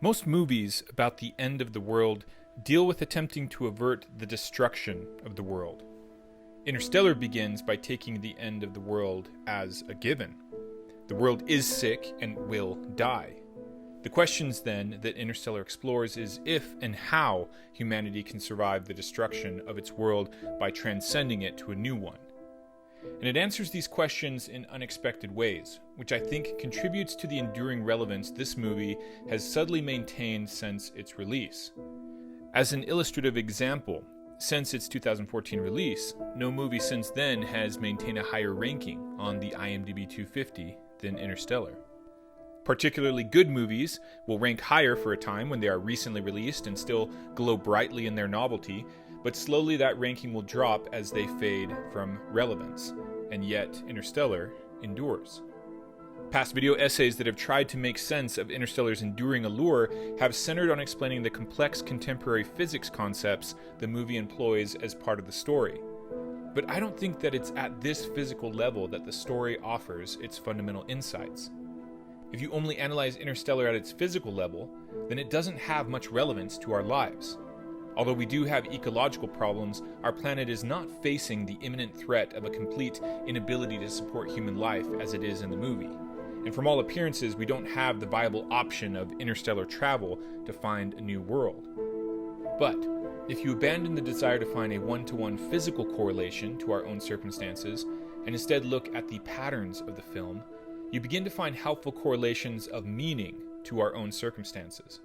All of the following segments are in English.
Most movies about the end of the world deal with attempting to avert the destruction of the world. Interstellar begins by taking the end of the world as a given. The world is sick and will die. The questions then that Interstellar explores is if and how humanity can survive the destruction of its world by transcending it to a new one. And it answers these questions in unexpected ways, which I think contributes to the enduring relevance this movie has subtly maintained since its release. As an illustrative example, since its 2014 release, no movie since then has maintained a higher ranking on the IMDb 250 than Interstellar. Particularly good movies will rank higher for a time when they are recently released and still glow brightly in their novelty, but slowly that ranking will drop as they fade from relevance, and yet Interstellar endures. Past video essays that have tried to make sense of Interstellar's enduring allure have centered on explaining the complex contemporary physics concepts the movie employs as part of the story. But I don't think that it's at this physical level that the story offers its fundamental insights. If you only analyze Interstellar at its physical level, then it doesn't have much relevance to our lives. Although we do have ecological problems, our planet is not facing the imminent threat of a complete inability to support human life as it is in the movie. And from all appearances, we don't have the viable option of interstellar travel to find a new world. But if you abandon the desire to find a one-to-one physical correlation to our own circumstances, and instead look at the patterns of the film, you begin to find helpful correlations of meaning to our own circumstances.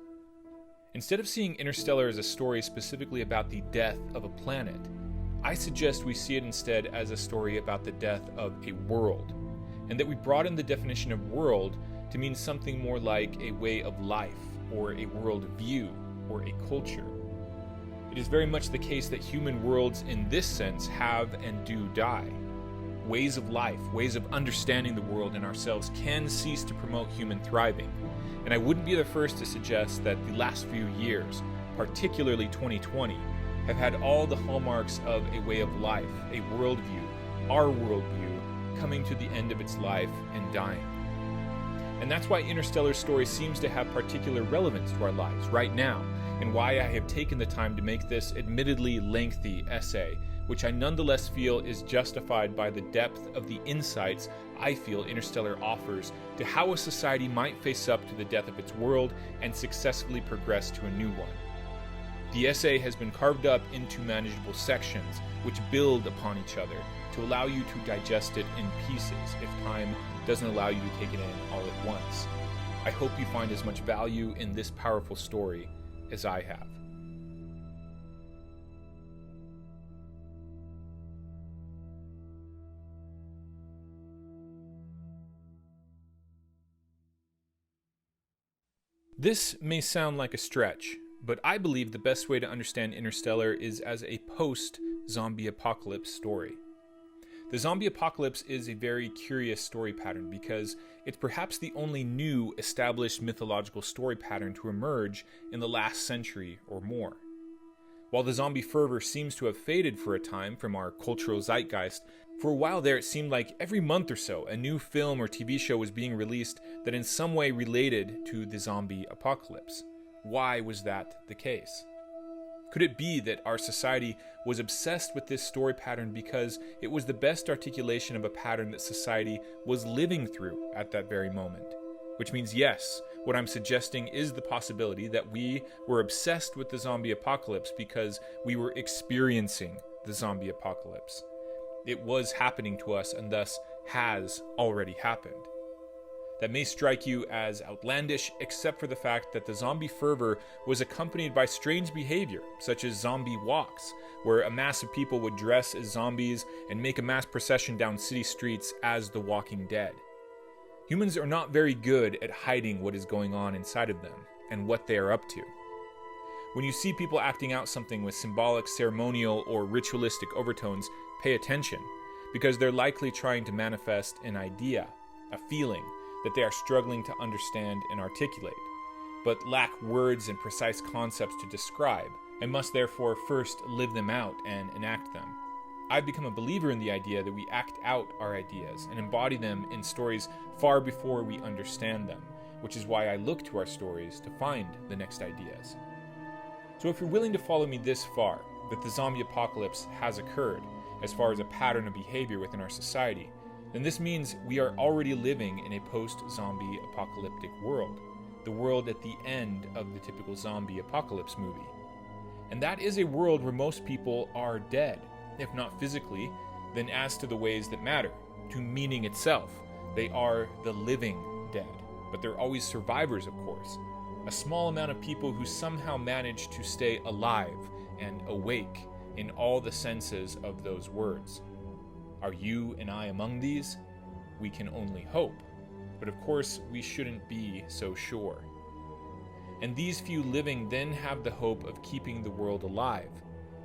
Instead of seeing Interstellar as a story specifically about the death of a planet, I suggest we see it instead as a story about the death of a world, and that we broaden the definition of world to mean something more like a way of life, or a world view, or a culture. It is very much the case that human worlds in this sense have and do die. Ways of life, ways of understanding the world and ourselves can cease to promote human thriving. And I wouldn't be the first to suggest that the last few years, particularly 2020, have had all the hallmarks of a way of life, a worldview, our worldview, coming to the end of its life and dying. And that's why Interstellar's story seems to have particular relevance to our lives right now, and why I have taken the time to make this admittedly lengthy essay, which I nonetheless feel is justified by the depth of the insights I feel Interstellar offers to how a society might face up to the death of its world and successfully progress to a new one. The essay has been carved up into manageable sections, which build upon each other to allow you to digest it in pieces if time doesn't allow you to take it in all at once. I hope you find as much value in this powerful story as I have. This may sound like a stretch, but I believe the best way to understand Interstellar is as a post-zombie apocalypse story. The zombie apocalypse is a very curious story pattern because it's perhaps the only new established mythological story pattern to emerge in the last century or more. While the zombie fervor seems to have faded for a time from our cultural zeitgeist, for a while there it seemed like every month or so a new film or TV show was being released that in some way related to the zombie apocalypse. Why was that the case? Could it be that our society was obsessed with this story pattern because it was the best articulation of a pattern that society was living through at that very moment? Which means yes, what I'm suggesting is the possibility that we were obsessed with the zombie apocalypse because we were experiencing the zombie apocalypse. It was happening to us and thus has already happened. That may strike you as outlandish, except for the fact that the zombie fervor was accompanied by strange behavior, such as zombie walks, where a mass of people would dress as zombies and make a mass procession down city streets as the Walking Dead. Humans are not very good at hiding what is going on inside of them and what they are up to. When you see people acting out something with symbolic, ceremonial, or ritualistic overtones, pay attention, because they're likely trying to manifest an idea, a feeling, that they are struggling to understand and articulate, but lack words and precise concepts to describe, and must therefore first live them out and enact them. I've become a believer in the idea that we act out our ideas and embody them in stories far before we understand them, which is why I look to our stories to find the next ideas. So if you're willing to follow me this far, that the zombie apocalypse has occurred, as far as a pattern of behavior within our society, then this means we are already living in a post-zombie apocalyptic world, the world at the end of the typical zombie apocalypse movie. And that is a world where most people are dead, if not physically, then as to the ways that matter, to meaning itself. They are the living dead, but they're always survivors, of course. A small amount of people who somehow manage to stay alive and awake in all the senses of those words. Are you and I among these? We can only hope, but of course we shouldn't be so sure. And these few living then have the hope of keeping the world alive,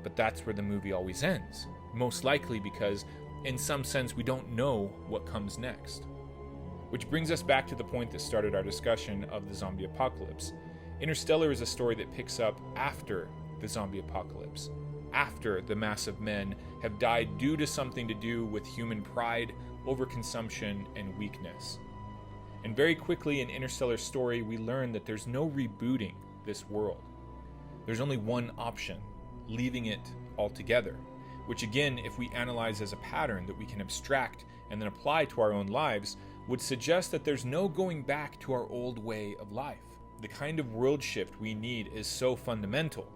but that's where the movie always ends, most likely because in some sense we don't know what comes next. Which brings us back to the point that started our discussion of the zombie apocalypse. Interstellar is a story that picks up after the zombie apocalypse, after the mass of men have died due to something to do with human pride, overconsumption, and weakness. And very quickly in Interstellar's story, we learn that there's no rebooting this world. There's only one option, leaving it altogether, which again, if we analyze as a pattern that we can abstract and then apply to our own lives, would suggest that there's no going back to our old way of life. The kind of world shift we need is so fundamental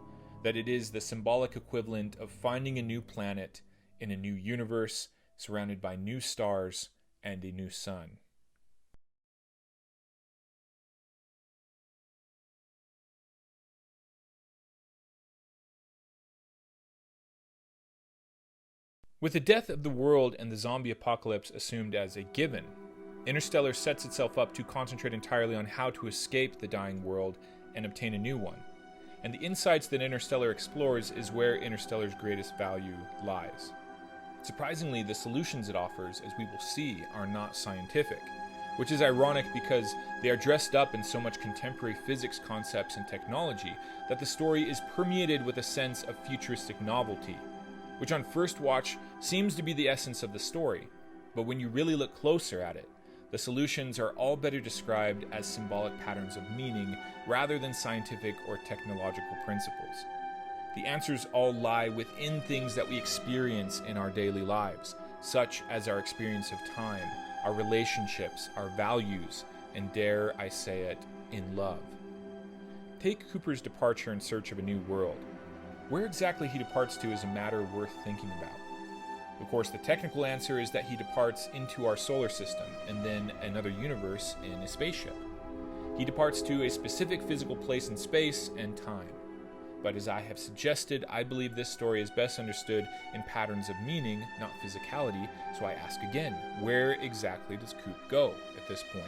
that it is the symbolic equivalent of finding a new planet in a new universe surrounded by new stars and a new sun. With the death of the world and the zombie apocalypse assumed as a given, Interstellar sets itself up to concentrate entirely on how to escape the dying world and obtain a new one. And the insights that Interstellar explores is where Interstellar's greatest value lies. Surprisingly, the solutions it offers, as we will see, are not scientific, which is ironic because they are dressed up in so much contemporary physics concepts and technology that the story is permeated with a sense of futuristic novelty, which on first watch seems to be the essence of the story, but when you really look closer at it, the solutions are all better described as symbolic patterns of meaning rather than scientific or technological principles. The answers all lie within things that we experience in our daily lives, such as our experience of time, our relationships, our values, and dare I say it, in love. Take Cooper's departure in search of a new world. Where exactly he departs to is a matter worth thinking about. Of course, the technical answer is that he departs into our solar system, and then another universe in a spaceship. He departs to a specific physical place in space and time. But as I have suggested, I believe this story is best understood in patterns of meaning, not physicality, so I ask again, where exactly does Coop go at this point?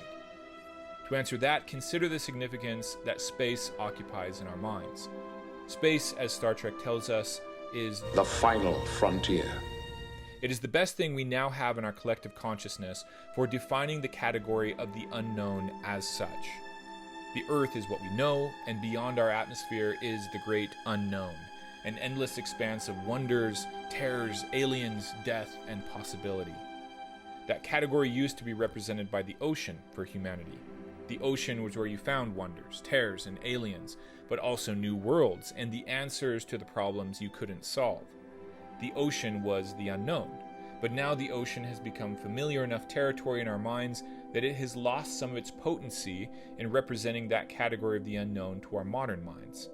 To answer that, consider the significance that space occupies in our minds. Space, as Star Trek tells us, is the final frontier. It is the best thing we now have in our collective consciousness for defining the category of the unknown as such. The Earth is what we know, and beyond our atmosphere is the great unknown, an endless expanse of wonders, terrors, aliens, death, and possibility. That category used to be represented by the ocean for humanity. The ocean was where you found wonders, terrors, and aliens, but also new worlds and the answers to the problems you couldn't solve. The ocean was the unknown, but now the ocean has become familiar enough territory in our minds that it has lost some of its potency in representing that category of the unknown to our modern minds.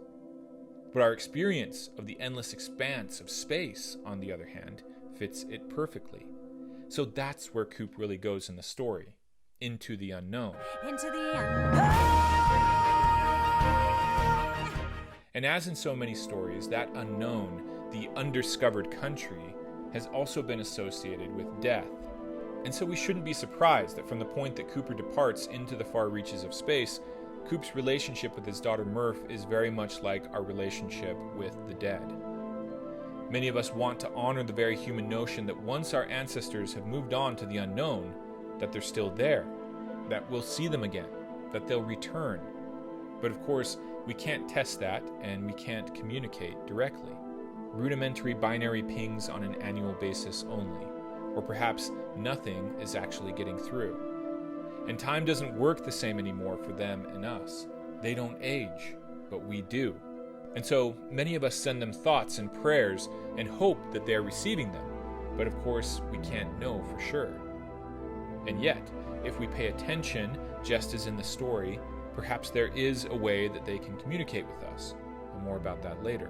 But our experience of the endless expanse of space, on the other hand, fits it perfectly. So that's where Coop really goes in the story, into the unknown. Into the unknown. And as in so many stories, that unknown, the undiscovered country, has also been associated with death. And so we shouldn't be surprised that from the point that Cooper departs into the far reaches of space, Coop's relationship with his daughter Murph is very much like our relationship with the dead. Many of us want to honor the very human notion that once our ancestors have moved on to the unknown, that they're still there, that we'll see them again, that they'll return. But of course, we can't test that, and we can't communicate directly. Rudimentary binary pings on an annual basis only, or perhaps nothing is actually getting through. And time doesn't work the same anymore for them and us. They don't age, but we do. And so many of us send them thoughts and prayers and hope that they are receiving them. But of course, we can't know for sure. And yet, if we pay attention, just as in the story, perhaps there is a way that they can communicate with us. And more about that later.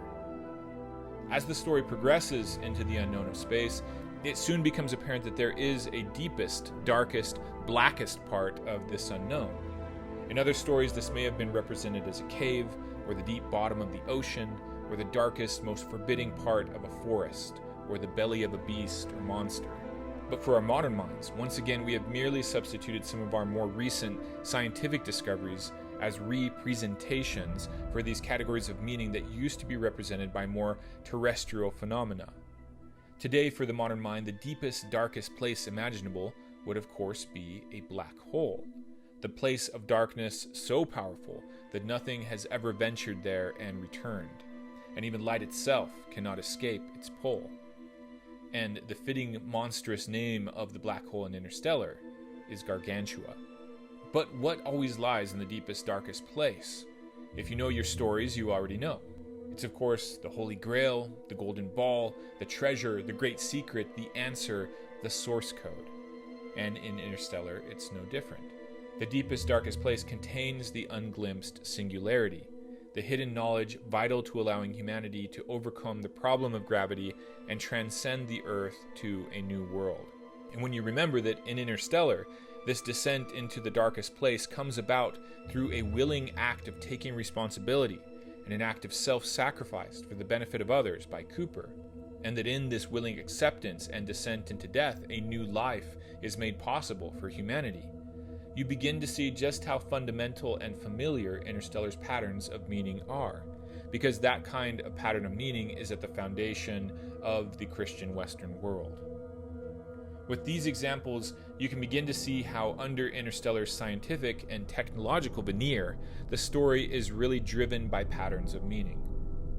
As the story progresses into the unknown of space, it soon becomes apparent that there is a deepest, darkest, blackest part of this unknown. In other stories, this may have been represented as a cave, or the deep bottom of the ocean, or the darkest, most forbidding part of a forest, or the belly of a beast or monster. But for our modern minds, once again, we have merely substituted some of our more recent scientific discoveries as representations for these categories of meaning that used to be represented by more terrestrial phenomena. Today, for the modern mind, the deepest, darkest place imaginable would of course be a black hole. The place of darkness so powerful that nothing has ever ventured there and returned, and even light itself cannot escape its pull. And the fitting monstrous name of the black hole in Interstellar is Gargantua. But what always lies in the deepest, darkest place? If you know your stories, you already know. It's of course the Holy Grail, the Golden Ball, the treasure, the great secret, the answer, the source code. And in Interstellar, it's no different. The deepest, darkest place contains the unglimpsed singularity, the hidden knowledge vital to allowing humanity to overcome the problem of gravity and transcend the Earth to a new world. And when you remember that in Interstellar, this descent into the darkest place comes about through a willing act of taking responsibility and an act of self-sacrifice for the benefit of others by Cooper, and that in this willing acceptance and descent into death, a new life is made possible for humanity, you begin to see just how fundamental and familiar Interstellar's patterns of meaning are, because that kind of pattern of meaning is at the foundation of the Christian Western world. With these examples, you can begin to see how under Interstellar's scientific and technological veneer, the story is really driven by patterns of meaning.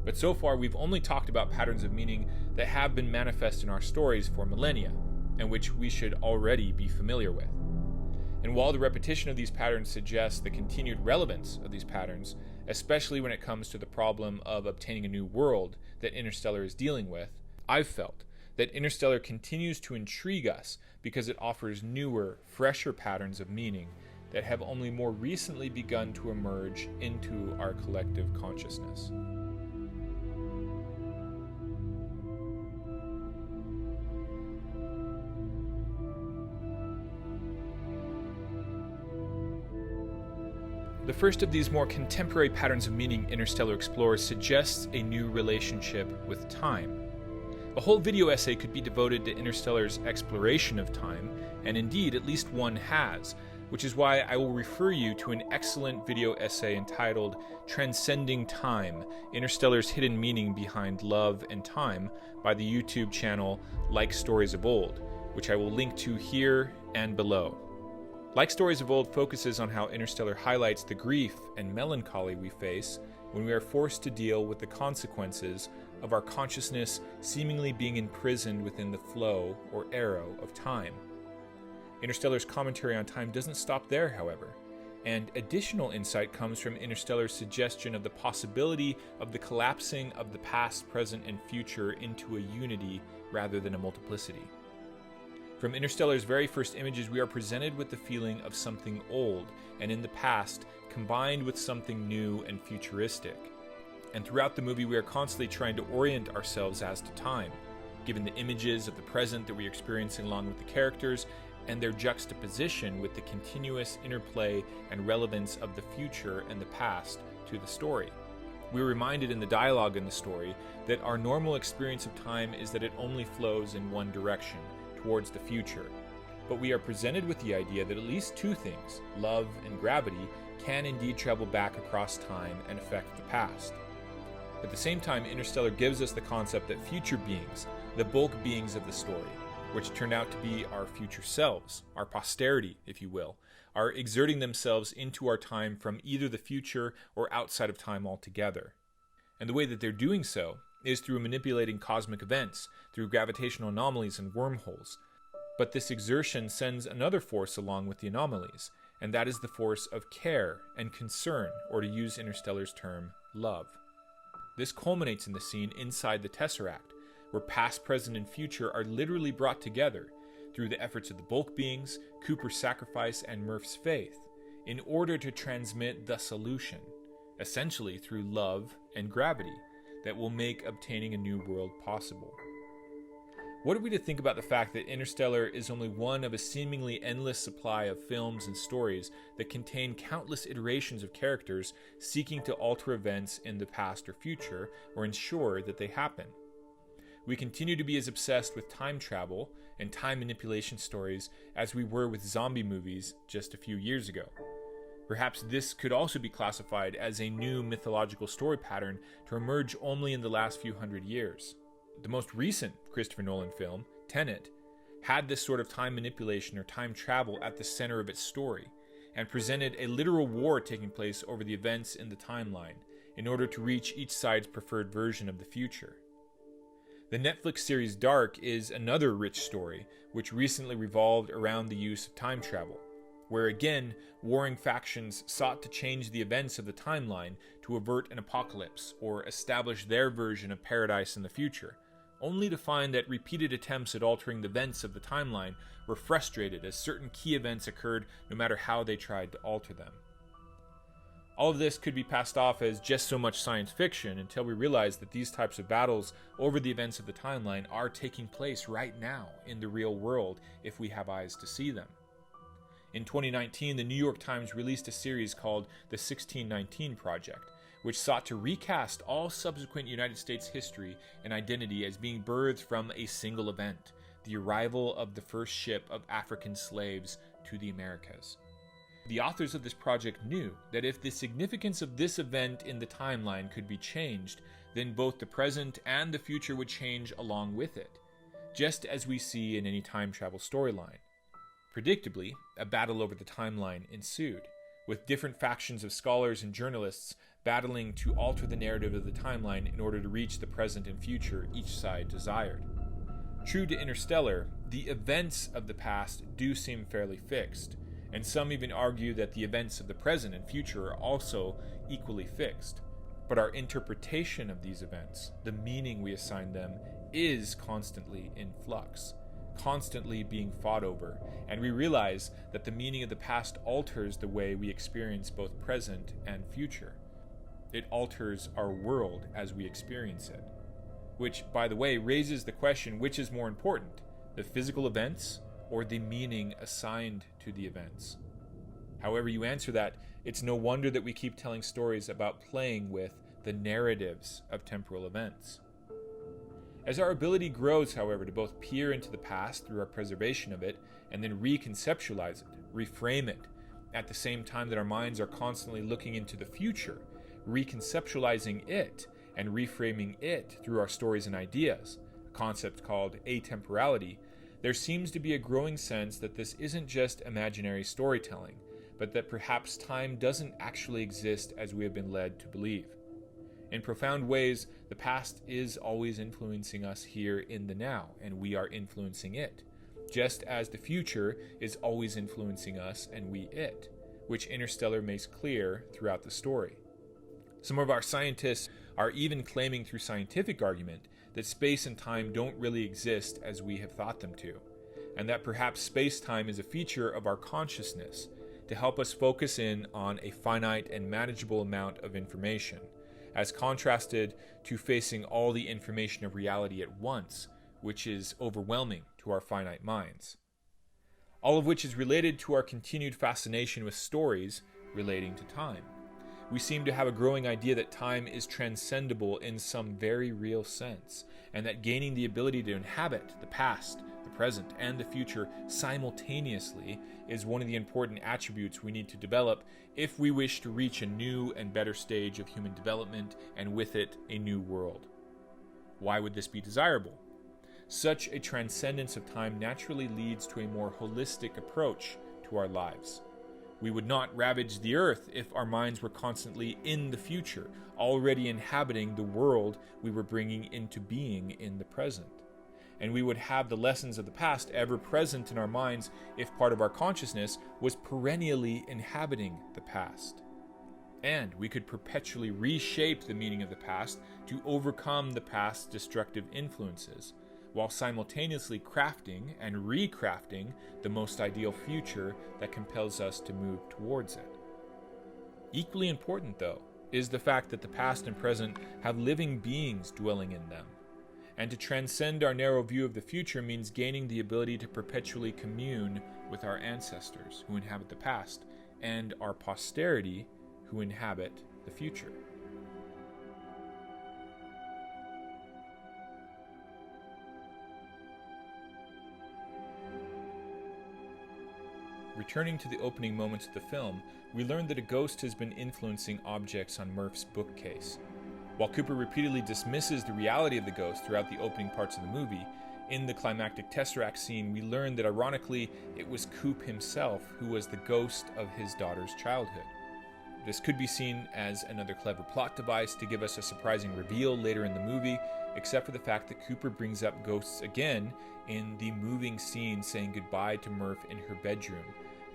But so far, we've only talked about patterns of meaning that have been manifest in our stories for millennia, and which we should already be familiar with. And while the repetition of these patterns suggests the continued relevance of these patterns, especially when it comes to the problem of obtaining a new world that Interstellar is dealing with, I've felt that Interstellar continues to intrigue us because it offers newer, fresher patterns of meaning that have only more recently begun to emerge into our collective consciousness. The first of these more contemporary patterns of meaning Interstellar explores suggests a new relationship with time. A whole video essay could be devoted to Interstellar's exploration of time, and indeed at least one has, which is why I will refer you to an excellent video essay entitled Transcending Time, Interstellar's Hidden Meaning Behind Love and Time by the YouTube channel Like Stories of Old, which I will link to here and below. Like Stories of Old focuses on how Interstellar highlights the grief and melancholy we face when we are forced to deal with the consequences of our consciousness seemingly being imprisoned within the flow or arrow of time. Interstellar's commentary on time doesn't stop there, however, and additional insight comes from Interstellar's suggestion of the possibility of the collapsing of the past, present, and future into a unity rather than a multiplicity. From Interstellar's very first images, we are presented with the feeling of something old and in the past combined with something new and futuristic. And throughout the movie, we are constantly trying to orient ourselves as to time, given the images of the present that we are experiencing along with the characters and their juxtaposition with the continuous interplay and relevance of the future and the past to the story. We are reminded in the dialogue in the story that our normal experience of time is that it only flows in one direction, towards the future. But we are presented with the idea that at least two things, love and gravity, can indeed travel back across time and affect the past. At the same time, Interstellar gives us the concept that future beings, the bulk beings of the story, which turn out to be our future selves, our posterity, if you will, are exerting themselves into our time from either the future or outside of time altogether. And the way that they're doing so is through manipulating cosmic events, through gravitational anomalies and wormholes. But this exertion sends another force along with the anomalies, and that is the force of care and concern, or to use Interstellar's term, love. This culminates in the scene inside the Tesseract, where past, present, and future are literally brought together through the efforts of the bulk beings, Cooper's sacrifice, and Murph's faith, in order to transmit the solution, essentially through love and gravity, that will make obtaining a new world possible. What are we to think about the fact that Interstellar is only one of a seemingly endless supply of films and stories that contain countless iterations of characters seeking to alter events in the past or future, or ensure that they happen? We continue to be as obsessed with time travel and time manipulation stories as we were with zombie movies just a few years ago. Perhaps this could also be classified as a new mythological story pattern to emerge only in the last few hundred years. The most recent Christopher Nolan film, Tenet, had this sort of time manipulation or time travel at the center of its story, and presented a literal war taking place over the events in the timeline in order to reach each side's preferred version of the future. The Netflix series Dark is another rich story, which recently revolved around the use of time travel, where again, warring factions sought to change the events of the timeline to avert an apocalypse or establish their version of paradise in the future, only to find that repeated attempts at altering the events of the timeline were frustrated as certain key events occurred no matter how they tried to alter them. All of this could be passed off as just so much science fiction until we realize that these types of battles over the events of the timeline are taking place right now in the real world if we have eyes to see them. In 2019, the New York Times released a series called The 1619 Project, which sought to recast all subsequent United States history and identity as being birthed from a single event, the arrival of the first ship of African slaves to the Americas. The authors of this project knew that if the significance of this event in the timeline could be changed, then both the present and the future would change along with it, just as we see in any time travel storyline. Predictably, a battle over the timeline ensued, with different factions of scholars and journalists battling to alter the narrative of the timeline in order to reach the present and future each side desired. True to Interstellar, the events of the past do seem fairly fixed, and some even argue that the events of the present and future are also equally fixed. But our interpretation of these events, the meaning we assign them, is constantly in flux, constantly being fought over, and we realize that the meaning of the past alters the way we experience both present and future. It alters our world as we experience it. Which, by the way, raises the question, which is more important, the physical events or the meaning assigned to the events? However you answer that, it's no wonder that we keep telling stories about playing with the narratives of temporal events. As our ability grows, however, to both peer into the past through our preservation of it and then reconceptualize it, reframe it, at the same time that our minds are constantly looking into the future, reconceptualizing it and reframing it through our stories and ideas, a concept called atemporality, there seems to be a growing sense that this isn't just imaginary storytelling, but that perhaps time doesn't actually exist as we have been led to believe. In profound ways, the past is always influencing us here in the now, and we are influencing it, just as the future is always influencing us and we it, which Interstellar makes clear throughout the story. Some of our scientists are even claiming through scientific argument that space and time don't really exist as we have thought them to, and that perhaps space-time is a feature of our consciousness to help us focus in on a finite and manageable amount of information, as contrasted to facing all the information of reality at once, which is overwhelming to our finite minds. All of which is related to our continued fascination with stories relating to time. We seem to have a growing idea that time is transcendable in some very real sense, and that gaining the ability to inhabit the past, the present, and the future simultaneously is one of the important attributes we need to develop if we wish to reach a new and better stage of human development, and with it, a new world. Why would this be desirable? Such a transcendence of time naturally leads to a more holistic approach to our lives. We would not ravage the earth if our minds were constantly in the future, already inhabiting the world we were bringing into being in the present. and we would have the lessons of the past ever present in our minds if part of our consciousness was perennially inhabiting the past. And we could perpetually reshape the meaning of the past to overcome the past's destructive influences, while simultaneously crafting and recrafting the most ideal future that compels us to move towards it. Equally important, though, is the fact that the past and present have living beings dwelling in them. And to transcend our narrow view of the future means gaining the ability to perpetually commune with our ancestors who inhabit the past and our posterity who inhabit the future. Returning to the opening moments of the film, we learn that a ghost has been influencing objects on Murph's bookcase. While Cooper repeatedly dismisses the reality of the ghost throughout the opening parts of the movie, in the climactic Tesseract scene, we learn that ironically, it was Coop himself who was the ghost of his daughter's childhood. This could be seen as another clever plot device to give us a surprising reveal later in the movie, except for the fact that Cooper brings up ghosts again in the moving scene saying goodbye to Murph in her bedroom,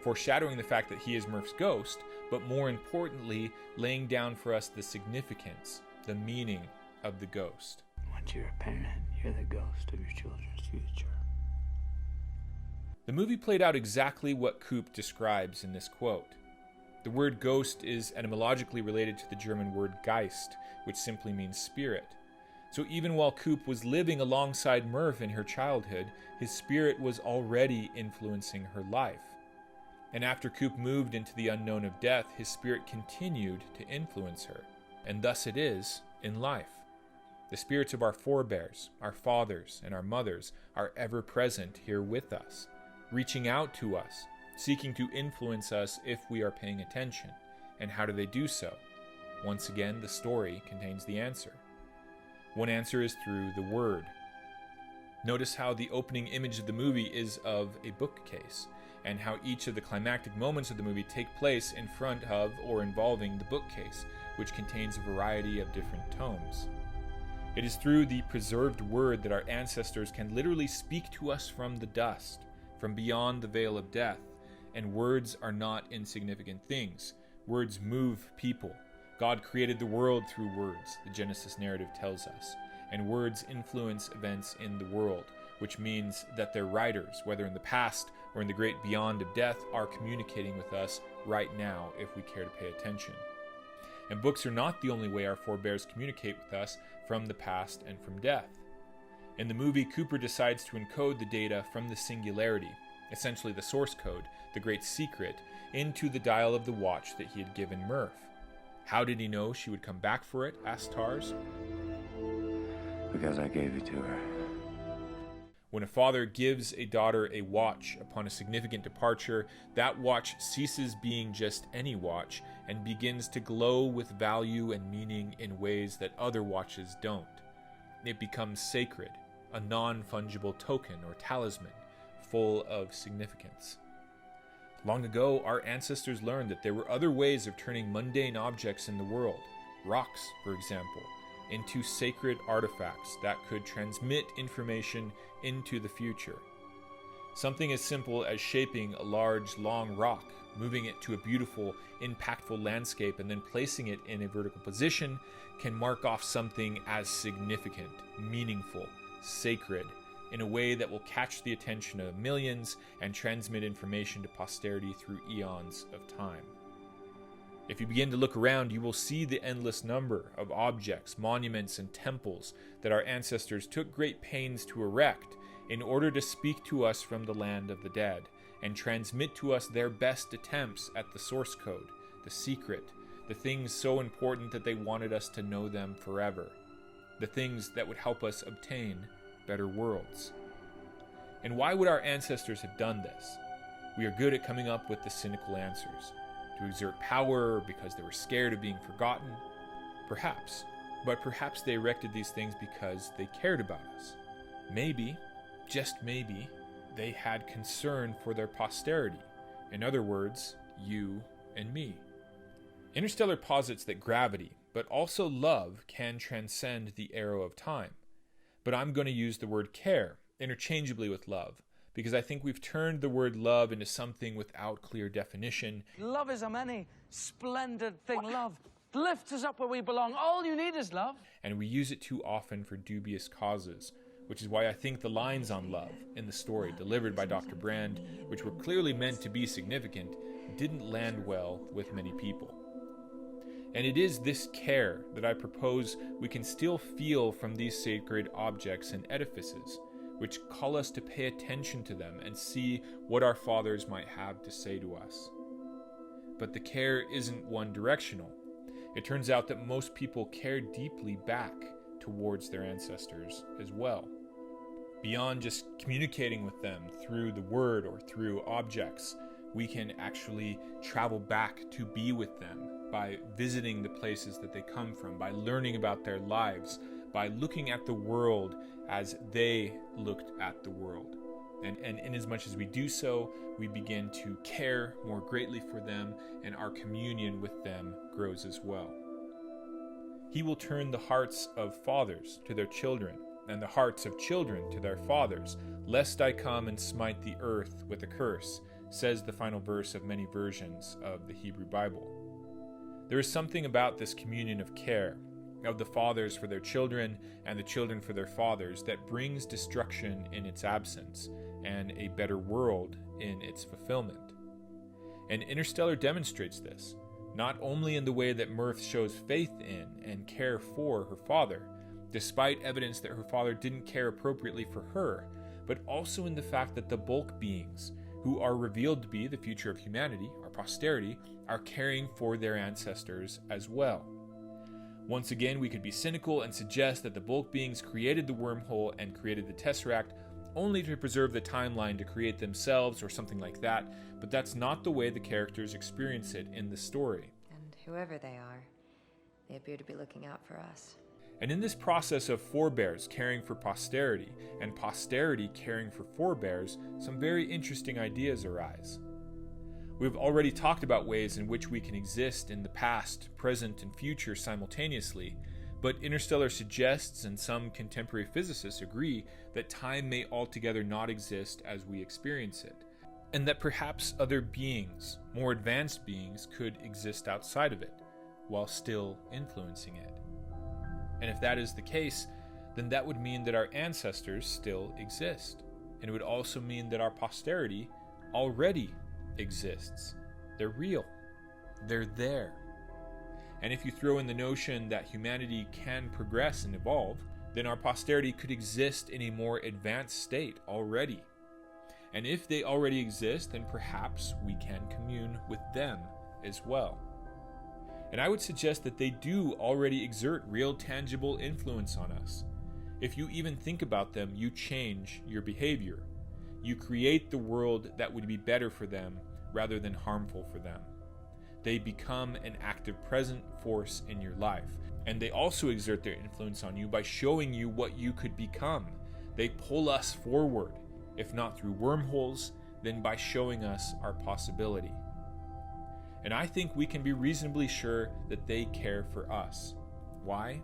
foreshadowing the fact that he is Murph's ghost, but more importantly, laying down for us the significance, the meaning of the ghost. Once you're a parent, you're the ghost of your children's future. The movie played out exactly what Coop describes in this quote. The word ghost is etymologically related to the German word Geist, which simply means spirit. So even while Coop was living alongside Murph in her childhood, his spirit was already influencing her life. And after Coop moved into the unknown of death, his spirit continued to influence her. And thus it is in life. The spirits of our forebears, our fathers, and our mothers are ever present here with us, reaching out to us, seeking to influence us if we are paying attention. And how do they do so? Once again, the story contains the answer. One answer is through the word. Notice how the opening image of the movie is of a bookcase, and how each of the climactic moments of the movie take place in front of or involving the bookcase, which contains a variety of different tomes. It is through the preserved word that our ancestors can literally speak to us from the dust, from beyond the veil of death, and words are not insignificant things. Words move people. God created the world through words, the Genesis narrative tells us, and words influence events in the world, which means that their writers, whether in the past or in the great beyond of death, are communicating with us right now if we care to pay attention. And books are not the only way our forebears communicate with us from the past and from death. In the movie, Cooper decides to encode the data from the singularity, essentially the source code, the great secret, into the dial of the watch that he had given Murph. How did he know she would come back for it? Asked Tars. Because I gave it to her. When a father gives a daughter a watch upon a significant departure, that watch ceases being just any watch and begins to glow with value and meaning in ways that other watches don't. It becomes sacred, a non-fungible token or talisman, full of significance. Long ago, our ancestors learned that there were other ways of turning mundane objects in the world, rocks, for example, into sacred artifacts that could transmit information into the future. Something as simple as shaping a large, long rock, moving it to a beautiful, impactful landscape, and then placing it in a vertical position can mark off something as significant, meaningful, sacred, in a way that will catch the attention of millions and transmit information to posterity through eons of time. If you begin to look around, you will see the endless number of objects, monuments, and temples that our ancestors took great pains to erect in order to speak to us from the land of the dead and transmit to us their best attempts at the source code, the secret, the things so important that they wanted us to know them forever, the things that would help us obtain better worlds. And why would our ancestors have done this? We are good at coming up with the cynical answers. To exert power, or because they were scared of being forgotten? Perhaps. But perhaps they erected these things because they cared about us. Maybe, just maybe, they had concern for their posterity. In other words, you and me. Interstellar posits that gravity, but also love, can transcend the arrow of time. But I'm going to use the word care interchangeably with love, because I think we've turned the word love into something without clear definition. Love is a many splendid thing. Love lifts us up where we belong. All you need is love. And we use it too often for dubious causes, which is why I think the lines on love in the story delivered by Dr. Brand, which were clearly meant to be significant, didn't land well with many people. And it is this care that I propose we can still feel from these sacred objects and edifices, which call us to pay attention to them and see what our fathers might have to say to us. But the care isn't one-directional. It turns out that most people care deeply back towards their ancestors as well. Beyond just communicating with them through the word or through objects, we can actually travel back to be with them by visiting the places that they come from, by learning about their lives, by looking at the world as they looked at the world. And in as much as we do so, we begin to care more greatly for them, and our communion with them grows as well. He will turn the hearts of fathers to their children, and the hearts of children to their fathers, lest I come and smite the earth with a curse, says the final verse of many versions of the Hebrew Bible. There is something about this communion of care, of the fathers for their children and the children for their fathers, that brings destruction in its absence and a better world in its fulfillment. And Interstellar demonstrates this, not only in the way that Mirth shows faith in and care for her father, despite evidence that her father didn't care appropriately for her, but also in the fact that the bulk beings, who are revealed to be the future of humanity, our posterity, are caring for their ancestors as well. Once again, we could be cynical and suggest that the bulk beings created the wormhole and created the Tesseract only to preserve the timeline to create themselves or something like that, but that's not the way the characters experience it in the story. And whoever they are, they appear to be looking out for us. And in this process of forebears caring for posterity, and posterity caring for forebears, some very interesting ideas arise. We've already talked about ways in which we can exist in the past, present, and future simultaneously, but Interstellar suggests, and some contemporary physicists agree, that time may altogether not exist as we experience it, and that perhaps other beings, more advanced beings, could exist outside of it, while still influencing it. And if that is the case, then that would mean that our ancestors still exist, and it would also mean that our posterity already exists. They're real. They're there. And if you throw in the notion that humanity can progress and evolve, then our posterity could exist in a more advanced state already. And if they already exist, then perhaps we can commune with them as well. And I would suggest that they do already exert real tangible influence on us. If you even think about them, you change your behavior. You create the world that would be better for them rather than harmful for them. They become an active present force in your life. And they also exert their influence on you by showing you what you could become. They pull us forward, if not through wormholes, then by showing us our possibility. And I think we can be reasonably sure that they care for us. Why?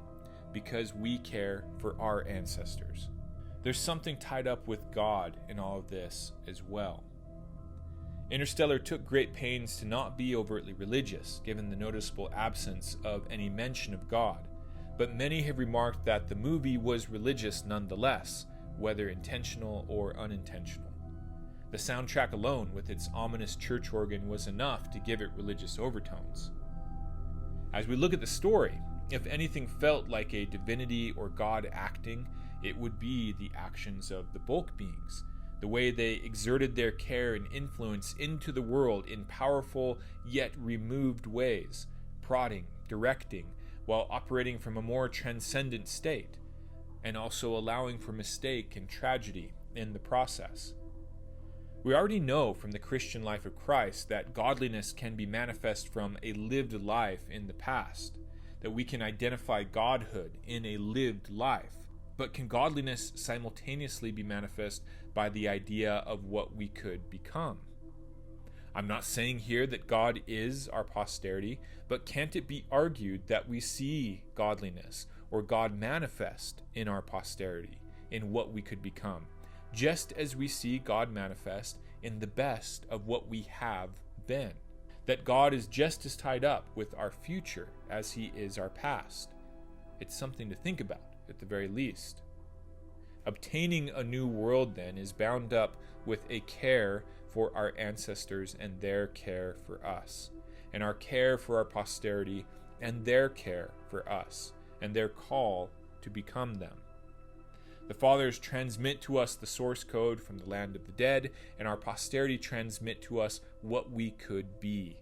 Because we care for our ancestors. There's something tied up with God in all of this as well. Interstellar took great pains to not be overtly religious, given the noticeable absence of any mention of God, but many have remarked that the movie was religious nonetheless, whether intentional or unintentional. The soundtrack alone, with its ominous church organ, was enough to give it religious overtones. As we look at the story, if anything felt like a divinity or God acting, it would be the actions of the bulk beings, the way they exerted their care and influence into the world in powerful yet removed ways, prodding, directing, while operating from a more transcendent state, and also allowing for mistake and tragedy in the process. We already know from the Christian life of Christ that godliness can be manifest from a lived life in the past, that we can identify godhood in a lived life. But can godliness simultaneously be manifest by the idea of what we could become? I'm not saying here that God is our posterity, but can't it be argued that we see godliness or God manifest in our posterity, in what we could become, just as we see God manifest in the best of what we have been. That God is just as tied up with our future as he is our past. It's something to think about, at the very least. Obtaining a new world, then, is bound up with a care for our ancestors and their care for us, and our care for our posterity and their care for us, and their call to become them. The fathers transmit to us the source code from the land of the dead, and our posterity transmit to us what we could be,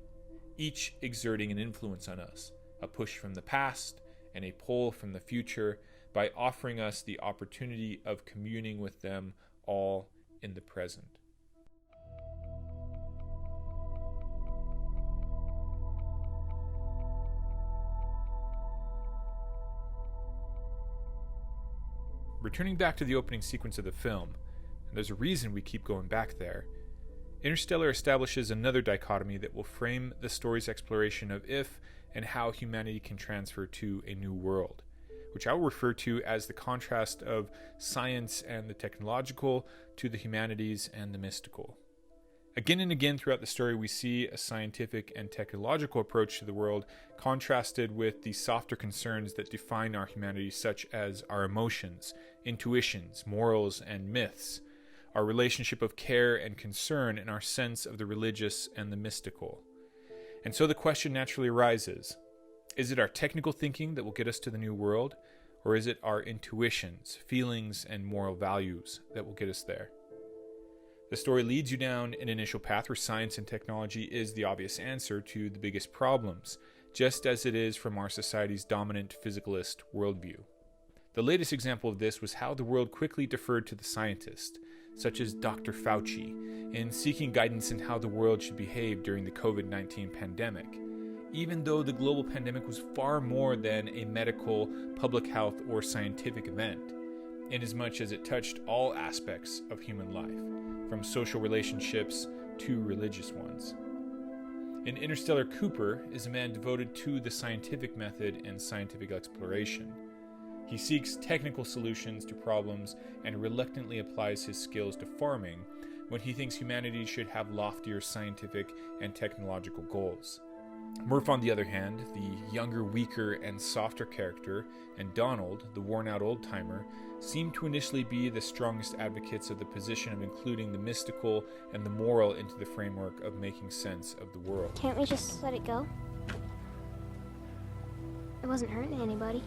each exerting an influence on us, a push from the past and a pull from the future, by offering us the opportunity of communing with them all in the present. Returning back to the opening sequence of the film, and there's a reason we keep going back there, Interstellar establishes another dichotomy that will frame the story's exploration of if and how humanity can transfer to a new world, which I will refer to as the contrast of science and the technological to the humanities and the mystical. Again and again throughout the story, we see a scientific and technological approach to the world contrasted with the softer concerns that define our humanity, such as our emotions, intuitions, morals, and myths, our relationship of care and concern, and our sense of the religious and the mystical. And so the question naturally arises, is it our technical thinking that will get us to the new world, or is it our intuitions, feelings, and moral values that will get us there? The story leads you down an initial path where science and technology is the obvious answer to the biggest problems, just as it is from our society's dominant physicalist worldview. The latest example of this was how the world quickly deferred to the scientist, such as Dr. Fauci, in seeking guidance in how the world should behave during the COVID-19 pandemic, even though the global pandemic was far more than a medical, public health, or scientific event, inasmuch as it touched all aspects of human life, from social relationships to religious ones. In Interstellar, Cooper is a man devoted to the scientific method and scientific exploration. He seeks technical solutions to problems and reluctantly applies his skills to farming when he thinks humanity should have loftier scientific and technological goals. Murph, on the other hand, the younger, weaker, and softer character, and Donald, the worn-out old-timer, seem to initially be the strongest advocates of the position of including the mystical and the moral into the framework of making sense of the world. Can't we just let it go? It wasn't hurting anybody.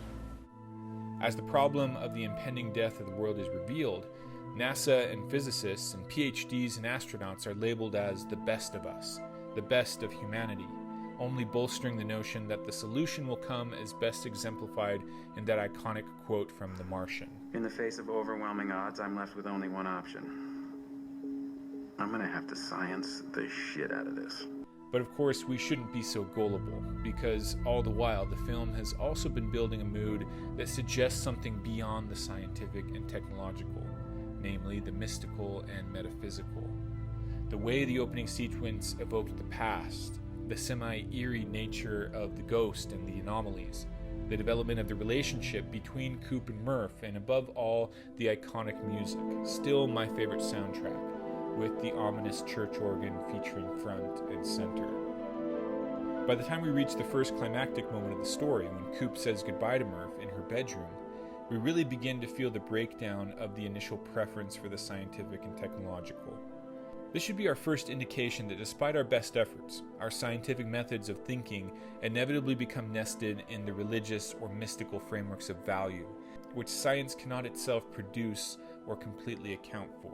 As the problem of the impending death of the world is revealed, NASA and physicists and PhDs and astronauts are labeled as the best of us, the best of humanity, only bolstering the notion that the solution will come as best exemplified in that iconic quote from The Martian. In the face of overwhelming odds, I'm left with only one option. I'm gonna have to science the shit out of this. But of course, we shouldn't be so gullible, because all the while, the film has also been building a mood that suggests something beyond the scientific and technological, namely the mystical and metaphysical. The way the opening sequence evoked the past, the semi-eerie nature of the ghost and the anomalies, the development of the relationship between Coop and Murph, and above all, the iconic music, still my favorite soundtrack, with the ominous church organ featuring front and center. By the time we reach the first climactic moment of the story, when Coop says goodbye to Murph in her bedroom, we really begin to feel the breakdown of the initial preference for the scientific and technological. This should be our first indication that despite our best efforts, our scientific methods of thinking inevitably become nested in the religious or mystical frameworks of value, which science cannot itself produce or completely account for.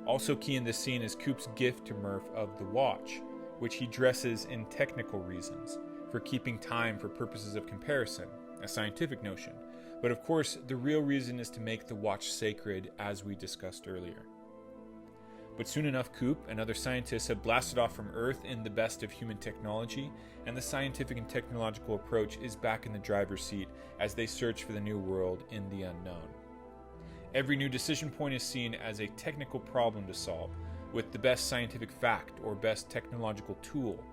Also key in this scene is Coop's gift to Murph of the watch, which he dresses in technical reasons, for keeping time for purposes of comparison, a scientific notion. But of course, the real reason is to make the watch sacred, as we discussed earlier. But soon enough, Coop and other scientists have blasted off from Earth in the best of human technology, and the scientific and technological approach is back in the driver's seat as they search for the new world in the unknown. Every new decision point is seen as a technical problem to solve, with the best scientific fact or best technological tool,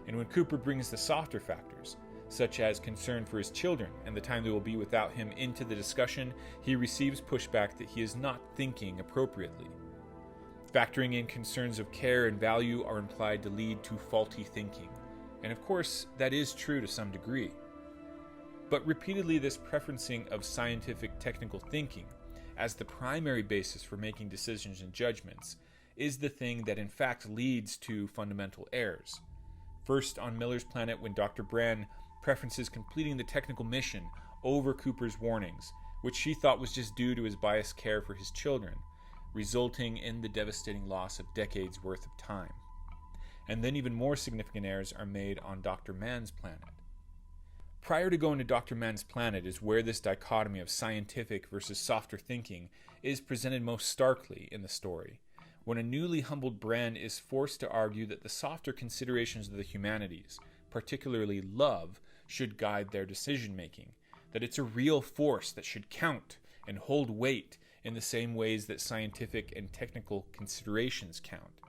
and when Cooper brings the softer factors, such as concern for his children and the time they will be without him, into the discussion, he receives pushback that he is not thinking appropriately. Factoring in concerns of care and value are implied to lead to faulty thinking, and of course, that is true to some degree. But repeatedly, this preferencing of scientific technical thinking as the primary basis for making decisions and judgments is the thing that in fact leads to fundamental errors. First, on Miller's planet, when Dr. Brand preferences completing the technical mission over Cooper's warnings, which she thought was just due to his biased care for his children, resulting in the devastating loss of decades worth of time. And then even more significant errors are made on Dr. Mann's planet. Prior to going to Dr. Mann's planet is where this dichotomy of scientific versus softer thinking is presented most starkly in the story, when a newly humbled Brand is forced to argue that the softer considerations of the humanities, particularly love, should guide their decision-making, that it's a real force that should count and hold weight in the same ways that scientific and technical considerations count.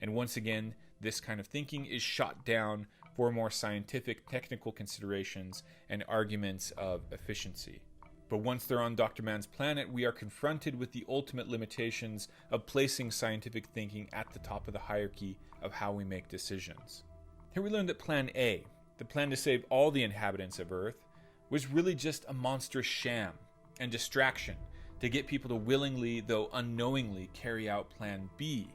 And once again, this kind of thinking is shot down for more scientific, technical considerations and arguments of efficiency. But once they're on Dr. Mann's planet, we are confronted with the ultimate limitations of placing scientific thinking at the top of the hierarchy of how we make decisions. Here we learn that Plan A, the plan to save all the inhabitants of Earth, was really just a monstrous sham and distraction to get people to willingly, though unknowingly, carry out Plan B,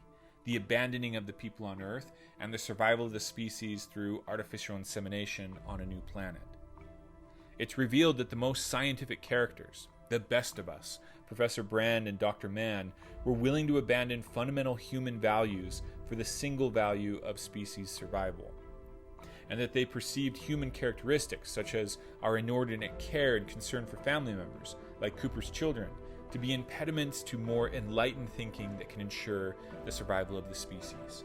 the abandoning of the people on Earth and the survival of the species through artificial insemination on a new planet. It's revealed that the most scientific characters, the best of us, Professor Brand and Dr. Mann, were willing to abandon fundamental human values for the single value of species survival, and that they perceived human characteristics such as our inordinate care and concern for family members, like Cooper's children, to be impediments to more enlightened thinking that can ensure the survival of the species.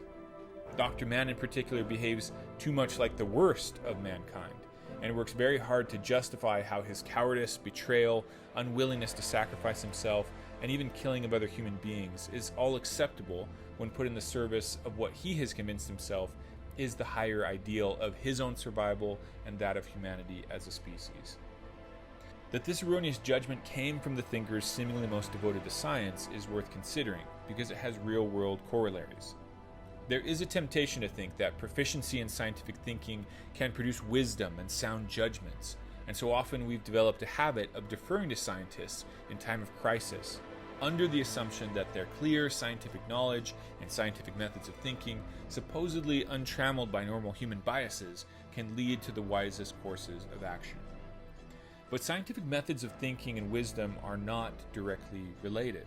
Dr. Mann in particular behaves too much like the worst of mankind, and works very hard to justify how his cowardice, betrayal, unwillingness to sacrifice himself, and even killing of other human beings is all acceptable when put in the service of what he has convinced himself is the higher ideal of his own survival and that of humanity as a species. That this erroneous judgment came from the thinkers seemingly most devoted to science is worth considering, because it has real-world corollaries. There is a temptation to think that proficiency in scientific thinking can produce wisdom and sound judgments, and so often we've developed a habit of deferring to scientists in time of crisis, under the assumption that their clear scientific knowledge and scientific methods of thinking, supposedly untrammeled by normal human biases, can lead to the wisest courses of action. But scientific methods of thinking and wisdom are not directly related.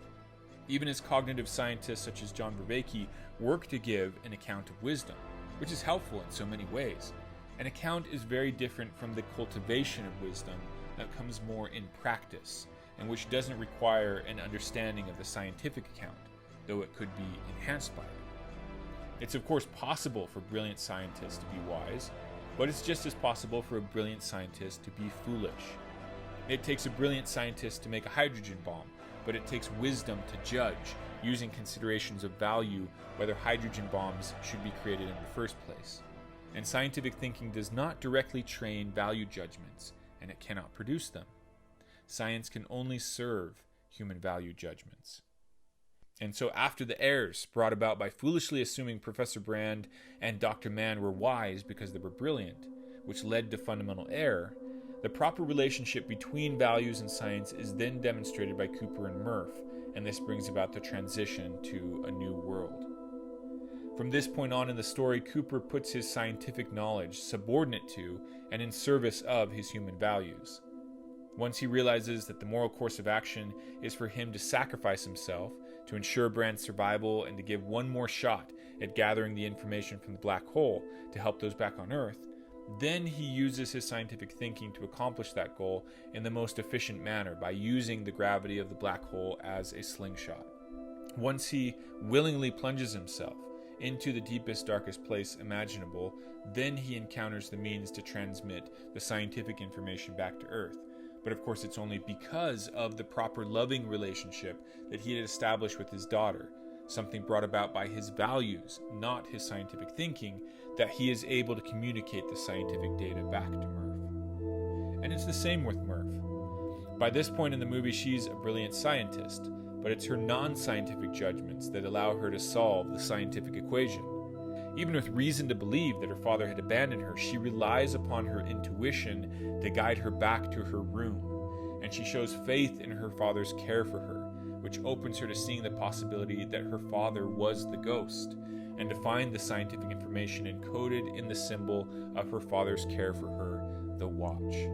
Even as cognitive scientists such as John Vervaeke work to give an account of wisdom, which is helpful in so many ways, an account is very different from the cultivation of wisdom that comes more in practice, and which doesn't require an understanding of the scientific account, though it could be enhanced by it. It's of course possible for brilliant scientists to be wise, but it's just as possible for a brilliant scientist to be foolish. It takes a brilliant scientist to make a hydrogen bomb, but it takes wisdom to judge, using considerations of value, whether hydrogen bombs should be created in the first place. And scientific thinking does not directly train value judgments, and it cannot produce them. Science can only serve human value judgments. And so after the errors brought about by foolishly assuming Professor Brand and Dr. Mann were wise because they were brilliant, which led to fundamental error, the proper relationship between values and science is then demonstrated by Cooper and Murph, and this brings about the transition to a new world. From this point on in the story, Cooper puts his scientific knowledge subordinate to and in service of his human values. Once he realizes that the moral course of action is for him to sacrifice himself to ensure Brand's survival and to give one more shot at gathering the information from the black hole to help those back on Earth, then he uses his scientific thinking to accomplish that goal in the most efficient manner by using the gravity of the black hole as a slingshot. Once he willingly plunges himself into the deepest, darkest place imaginable, then he encounters the means to transmit the scientific information back to Earth. But of course it's only because of the proper loving relationship that he had established with his daughter, something brought about by his values, not his scientific thinking, that he is able to communicate the scientific data back to Murph. And it's the same with Murph. By this point in the movie, she's a brilliant scientist, but it's her non-scientific judgments that allow her to solve the scientific equation. Even with reason to believe that her father had abandoned her, she relies upon her intuition to guide her back to her room, and she shows faith in her father's care for her, which opens her to seeing the possibility that her father was the ghost, and to find the scientific information encoded in the symbol of her father's care for her, the watch.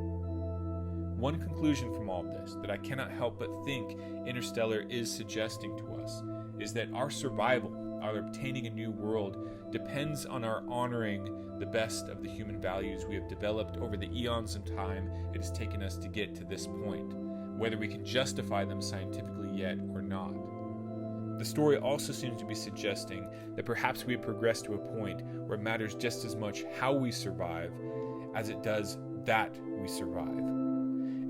One conclusion from all this that I cannot help but think Interstellar is suggesting to us is that our survival, our obtaining a new world, depends on our honoring the best of the human values we have developed over the eons of time it has taken us to get to this point, whether we can justify them scientifically yet or not. The story also seems to be suggesting that perhaps we have progressed to a point where it matters just as much how we survive as it does that we survive.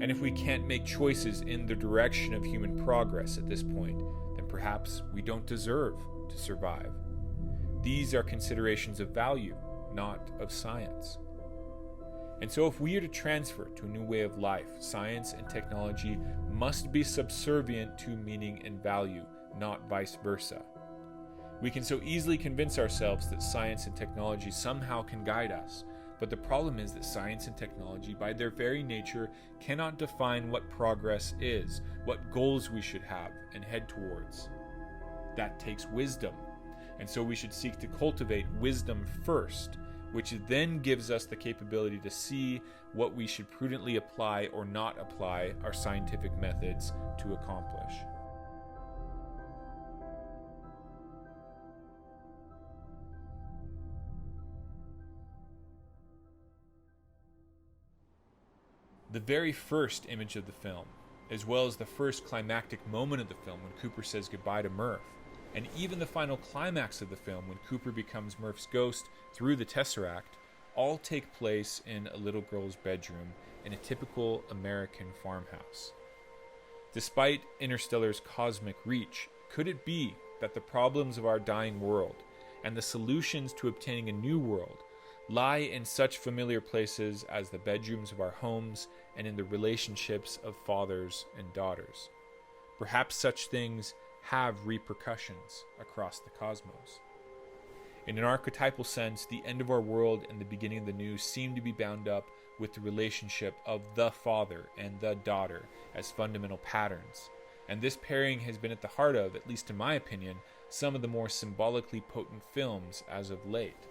And if we can't make choices in the direction of human progress at this point, then perhaps we don't deserve to survive. These are considerations of value, not of science. And so if we are to transfer to a new way of life, science and technology must be subservient to meaning and value, not vice versa. We can so easily convince ourselves that science and technology somehow can guide us, but the problem is that science and technology, by their very nature, cannot define what progress is, what goals we should have and head towards. That takes wisdom, and so we should seek to cultivate wisdom first, which then gives us the capability to see what we should prudently apply or not apply our scientific methods to accomplish. The very first image of the film, as well as the first climactic moment of the film when Cooper says goodbye to Murph, and even the final climax of the film when Cooper becomes Murph's ghost through the Tesseract, all take place in a little girl's bedroom in a typical American farmhouse. Despite Interstellar's cosmic reach, could it be that the problems of our dying world and the solutions to obtaining a new world lie in such familiar places as the bedrooms of our homes and in the relationships of fathers and daughters? Perhaps such things have repercussions across the cosmos. In an archetypal sense, the end of our world and the beginning of the new seem to be bound up with the relationship of the father and the daughter as fundamental patterns, and this pairing has been at the heart of, at least in my opinion, some of the more symbolically potent films as of late.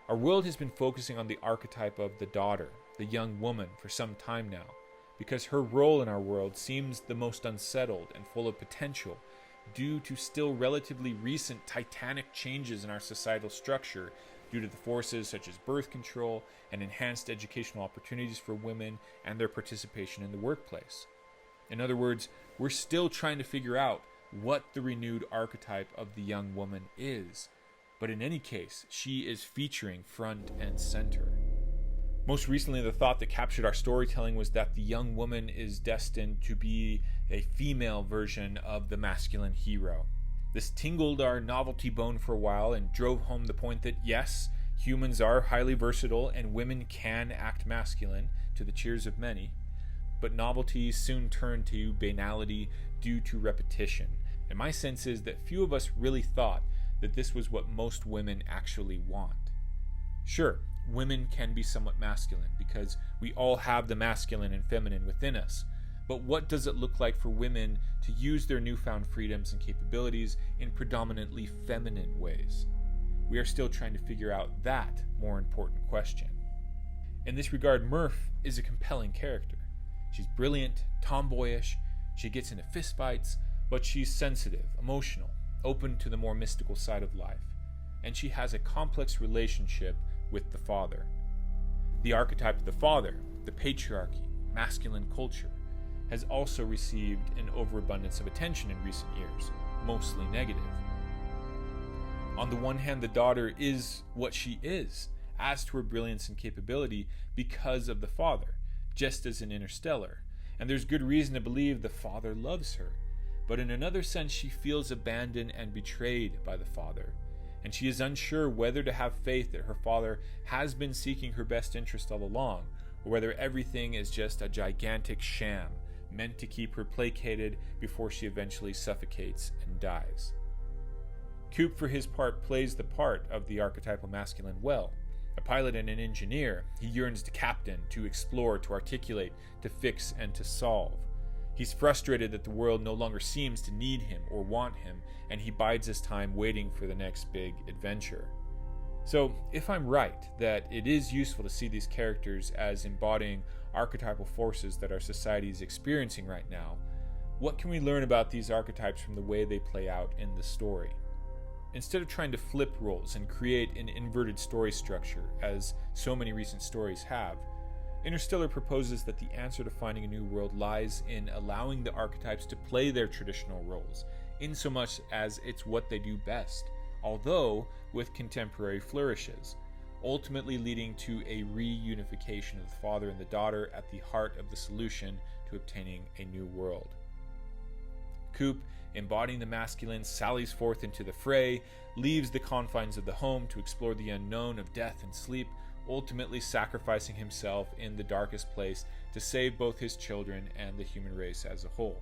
Our world has been focusing on the archetype of the daughter, the young woman, for some time now, because her role in our world seems the most unsettled and full of potential due to still relatively recent titanic changes in our societal structure due to the forces such as birth control and enhanced educational opportunities for women and their participation in the workplace. In other words, we're still trying to figure out what the renewed archetype of the young woman is. But in any case, she is featuring front and center. Most recently, the thought that captured our storytelling was that the young woman is destined to be a female version of the masculine hero. This tingled our novelty bone for a while and drove home the point that yes, humans are highly versatile and women can act masculine, to the cheers of many, but novelty soon turned to banality due to repetition. And my sense is that few of us really thought that this was what most women actually want. Sure, women can be somewhat masculine because we all have the masculine and feminine within us, but what does it look like for women to use their newfound freedoms and capabilities in predominantly feminine ways? We are still trying to figure out that more important question. In this regard, Murph is a compelling character. She's brilliant, tomboyish, she gets into fistfights, but she's sensitive, emotional, open to the more mystical side of life, and she has a complex relationship with the father. The archetype of the father, the patriarchy, masculine culture, has also received an overabundance of attention in recent years, mostly negative. On the one hand, the daughter is what she is, as to her brilliance and capability, because of the father, just as in Interstellar, and there's good reason to believe the father loves her. But in another sense, she feels abandoned and betrayed by the father, and she is unsure whether to have faith that her father has been seeking her best interest all along, or whether everything is just a gigantic sham meant to keep her placated before she eventually suffocates and dies. Coop, for his part, plays the part of the archetypal masculine well. A pilot and an engineer, he yearns to captain, to explore, to articulate, to fix, and to solve. He's frustrated that the world no longer seems to need him or want him, and he bides his time waiting for the next big adventure. So, if I'm right that it is useful to see these characters as embodying archetypal forces that our society is experiencing right now, what can we learn about these archetypes from the way they play out in the story? Instead of trying to flip roles and create an inverted story structure, as so many recent stories have, Interstellar proposes that the answer to finding a new world lies in allowing the archetypes to play their traditional roles, insomuch as it's what they do best, although with contemporary flourishes, ultimately leading to a reunification of the father and the daughter at the heart of the solution to obtaining a new world. Coop, embodying the masculine, sallies forth into the fray, leaves the confines of the home to explore the unknown of death and sleep, ultimately sacrificing himself in the darkest place to save both his children and the human race as a whole.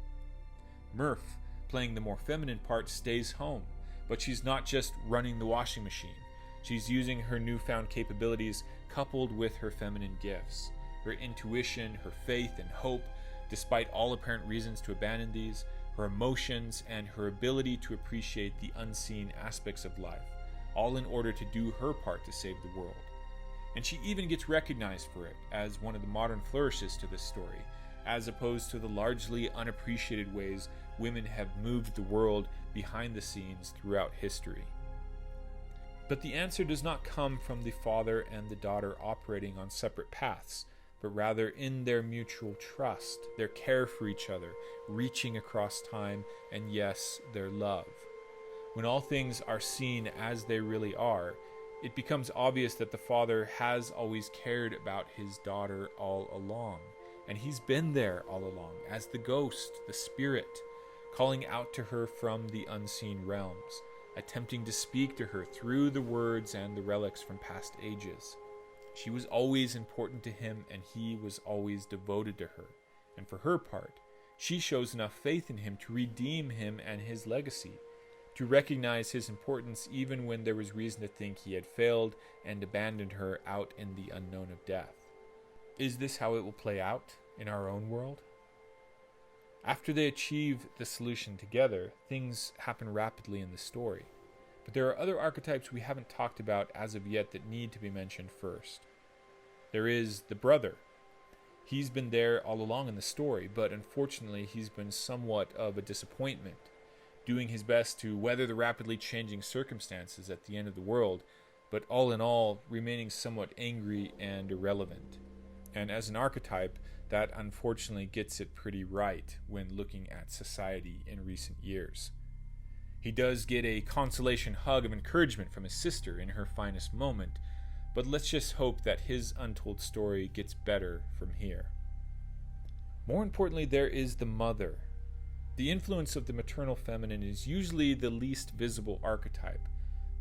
Murph, playing the more feminine part, stays home, but she's not just running the washing machine. She's using her newfound capabilities coupled with her feminine gifts, her intuition, her faith and hope, despite all apparent reasons to abandon these, her emotions, and her ability to appreciate the unseen aspects of life, all in order to do her part to save the world. And she even gets recognized for it as one of the modern flourishes to this story, as opposed to the largely unappreciated ways women have moved the world behind the scenes throughout history. But the answer does not come from the father and the daughter operating on separate paths, but rather in their mutual trust, their care for each other, reaching across time, and yes, their love. When all things are seen as they really are, it becomes obvious that the father has always cared about his daughter all along, and he's been there all along as the ghost, the spirit, calling out to her from the unseen realms, attempting to speak to her through the words and the relics from past ages. She was always important to him, and he was always devoted to her. And for her part, she shows enough faith in him to redeem him and his legacy, to recognize his importance even when there was reason to think he had failed and abandoned her out in the unknown of death. Is this how it will play out in our own world? After they achieve the solution together, things happen rapidly in the story. But there are other archetypes we haven't talked about as of yet that need to be mentioned first. There is the brother. He's been there all along in the story, but unfortunately he's been somewhat of a disappointment, doing his best to weather the rapidly changing circumstances at the end of the world, but all in all remaining somewhat angry and irrelevant. And as an archetype, that unfortunately gets it pretty right when looking at society in recent years. He does get a consolation hug of encouragement from his sister in her finest moment, but let's just hope that his untold story gets better from here. More importantly, there is the mother. The influence of the maternal feminine is usually the least visible archetype,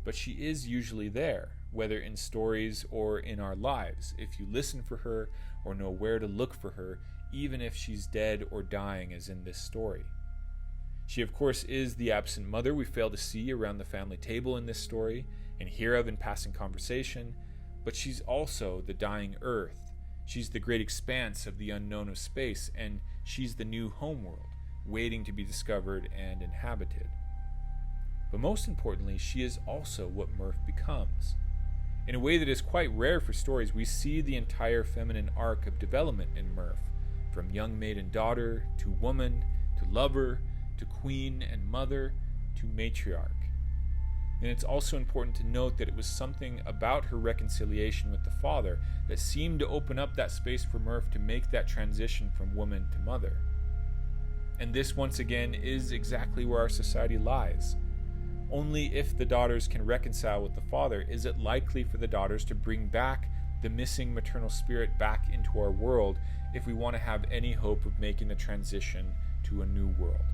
but she is usually there, whether in stories or in our lives, if you listen for her or know where to look for her, even if she's dead or dying as in this story. She, of course, is the absent mother we fail to see around the family table in this story and hear of in passing conversation, but she's also the dying earth. She's the great expanse of the unknown of space, and she's the new homeworld, waiting to be discovered and inhabited. But most importantly, she is also what Murph becomes. In a way that is quite rare for stories, we see the entire feminine arc of development in Murph, from young maiden daughter to woman to lover to queen and mother to matriarch. And it's also important to note that it was something about her reconciliation with the father that seemed to open up that space for Murph to make that transition from woman to mother. And this, once again, is exactly where our society lies. Only if the daughters can reconcile with the father is it likely for the daughters to bring back the missing maternal spirit back into our world if we want to have any hope of making the transition to a new world.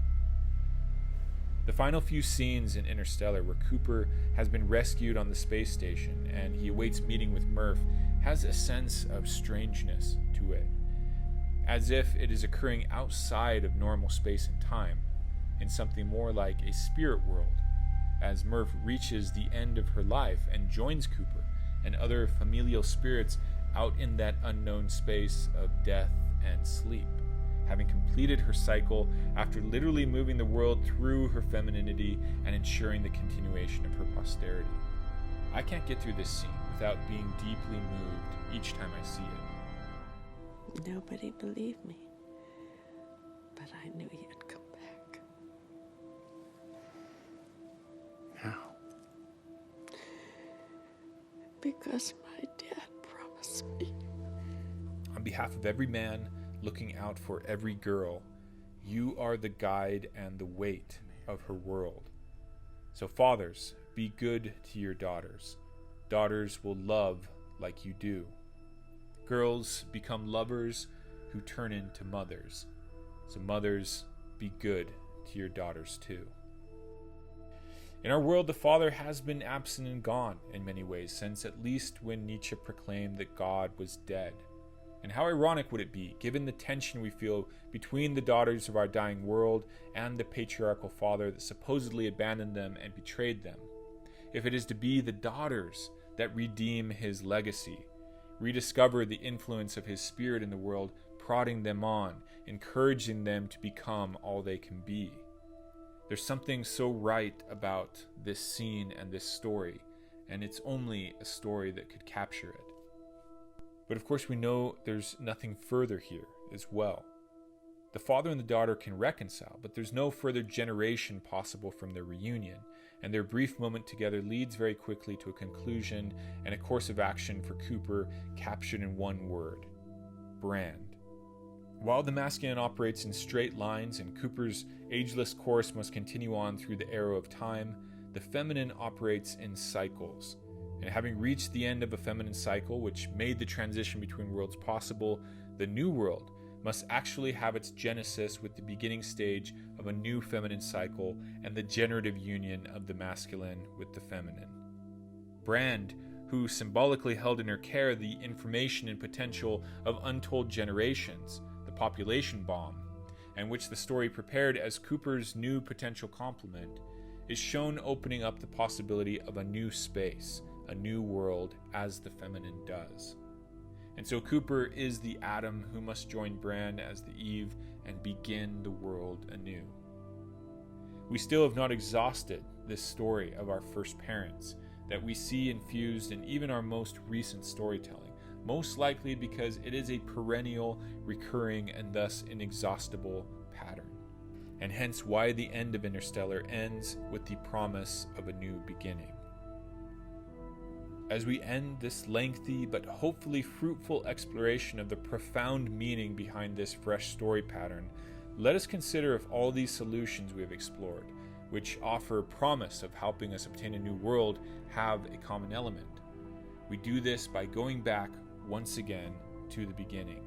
The final few scenes in Interstellar, where Cooper has been rescued on the space station and he awaits meeting with Murph, has a sense of strangeness to it, as if it is occurring outside of normal space and time, in something more like a spirit world, as Murph reaches the end of her life and joins Cooper and other familial spirits out in that unknown space of death and sleep, having completed her cycle after literally moving the world through her femininity and ensuring the continuation of her posterity. I can't get through this scene without being deeply moved each time I see it. Nobody believed me, but I knew you'd come back. How? Because my dad promised me. On behalf of every man looking out for every girl, you are the guide and the weight of her world. So fathers, be good to your daughters. Daughters will love like you do. Girls become lovers who turn into mothers. So mothers, be good to your daughters too. In our world, the father has been absent and gone in many ways since at least when Nietzsche proclaimed that God was dead. And how ironic would it be, given the tension we feel between the daughters of our dying world and the patriarchal father that supposedly abandoned them and betrayed them, if it is to be the daughters that redeem his legacy, rediscover the influence of his spirit in the world, prodding them on, encouraging them to become all they can be. There's something so right about this scene and this story, and it's only a story that could capture it. But of course we know there's nothing further here as well. The father and the daughter can reconcile, but there's no further generation possible from their reunion, and their brief moment together leads very quickly to a conclusion and a course of action for Cooper captured in one word: brand. While the masculine operates in straight lines and Cooper's ageless course must continue on through the arrow of time, the feminine operates in cycles. And having reached the end of a feminine cycle, which made the transition between worlds possible, the new world must actually have its genesis with the beginning stage of a new feminine cycle and the generative union of the masculine with the feminine. Brand, who symbolically held in her care the information and potential of untold generations, the population bomb, and which the story prepared as Cooper's new potential complement, is shown opening up the possibility of a new space, a new world, as the feminine does. And so Cooper is the Adam who must join Brand as the Eve and begin the world anew. We still have not exhausted this story of our first parents that we see infused in even our most recent storytelling, most likely because it is a perennial, recurring, and thus inexhaustible pattern, and hence why the end of Interstellar ends with the promise of a new beginning. As we end this lengthy but hopefully fruitful exploration of the profound meaning behind this fresh story pattern, let us consider if all these solutions we have explored, which offer promise of helping us obtain a new world, have a common element. We do this by going back once again to the beginning.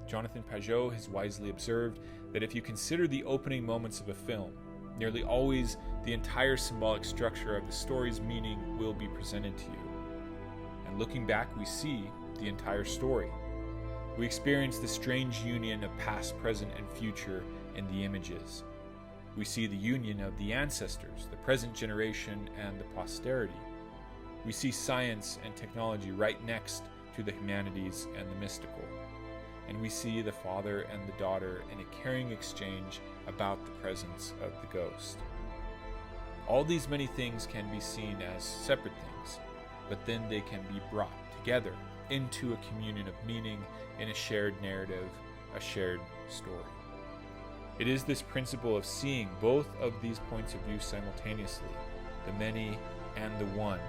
Jonathan Pajot has wisely observed that if you consider the opening moments of a film, nearly always the entire symbolic structure of the story's meaning will be presented to you. And looking back, we see the entire story. We experience the strange union of past, present, and future in the images. We see the union of the ancestors, the present generation, and the posterity. We see science and technology right next to the humanities and the mystical. And we see the father and the daughter in a caring exchange about the presence of the ghost. All these many things can be seen as separate things, but then they can be brought together into a communion of meaning in a shared narrative, a shared story. It is this principle of seeing both of these points of view simultaneously, the many and the one,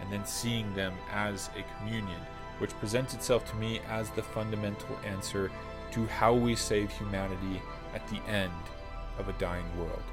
and then seeing them as a communion, which presents itself to me as the fundamental answer to how we save humanity at the end of a dying world.